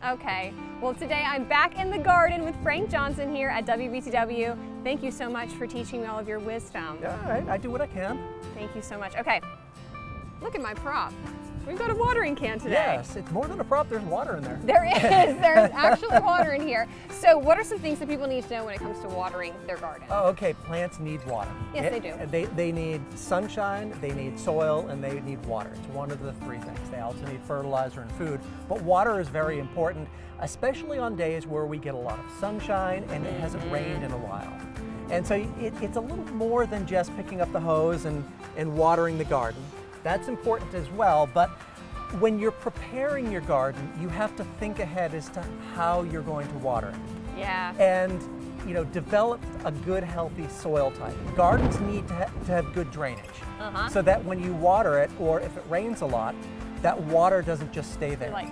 Okay, well today I'm back in the garden with Frank Johnson here at WBTW. Thank you so much for teaching me all of your wisdom. Yeah, all right, I do what I can. Thank you so much. Okay, look at my prop. We've got a watering can today. Yes, it's more than a prop, there's water in there. There is, there's actually water in here. So what are some things that people need to know when it comes to watering their garden? Oh, okay, plants need water. Yes, they do. They need sunshine, they need soil, and they need water. It's one of the three things. They also need fertilizer and food, but water is very important, especially on days where we get a lot of sunshine and it hasn't rained in a while. And so it's a little more than just picking up the hose and watering the garden. That's important as well, but when you're preparing your garden, you have to think ahead as to how you're going to water it. Yeah. And develop a good, healthy soil type. Gardens need to have good drainage, so that when you water it, or if it rains a lot, that water doesn't just stay there. Like,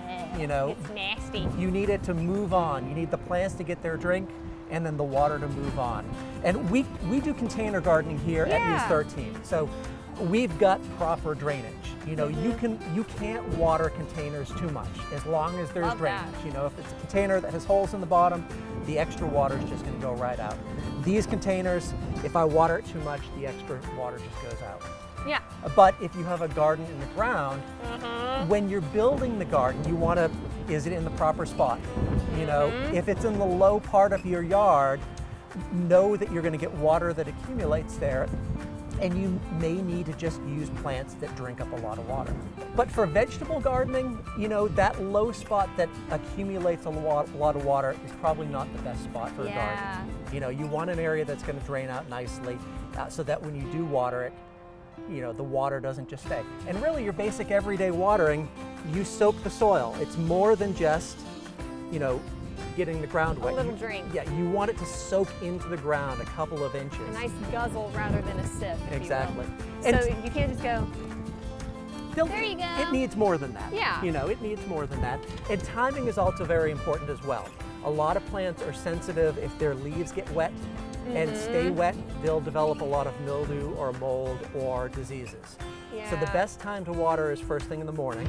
it's nasty. You need it to move on. You need the plants to get their drink, and then the water to move on. And we do container gardening here at News 13. So we've got proper drainage. You can't water containers too much as long as there's drainage. If it's a container that has holes in the bottom, the extra water is just going to go right out. These containers, if I water it too much, the extra water just goes out. Yeah. But if you have a garden in the ground, when you're building the garden, you want to, is it in the proper spot? If it's in the low part of your yard, know that you're going to get water that accumulates there, and you may need to just use plants that drink up a lot of water. But for vegetable gardening, that low spot that accumulates a lot of water is probably not the best spot for a garden. You want an area that's going to drain out nicely, so that when you do water it, the water doesn't just stay. And really, your basic everyday watering, you soak the soil. It's more than just, getting the ground wet. A little drink. Yeah, you want it to soak into the ground a couple of inches. A nice guzzle rather than a sip. Exactly. So you can't just go, there you go. It needs more than that. Yeah. It needs more than that. And timing is also very important as well. A lot of plants are sensitive. If their leaves get wet and stay wet, they'll develop a lot of mildew or mold or diseases. Yeah. So the best time to water is first thing in the morning.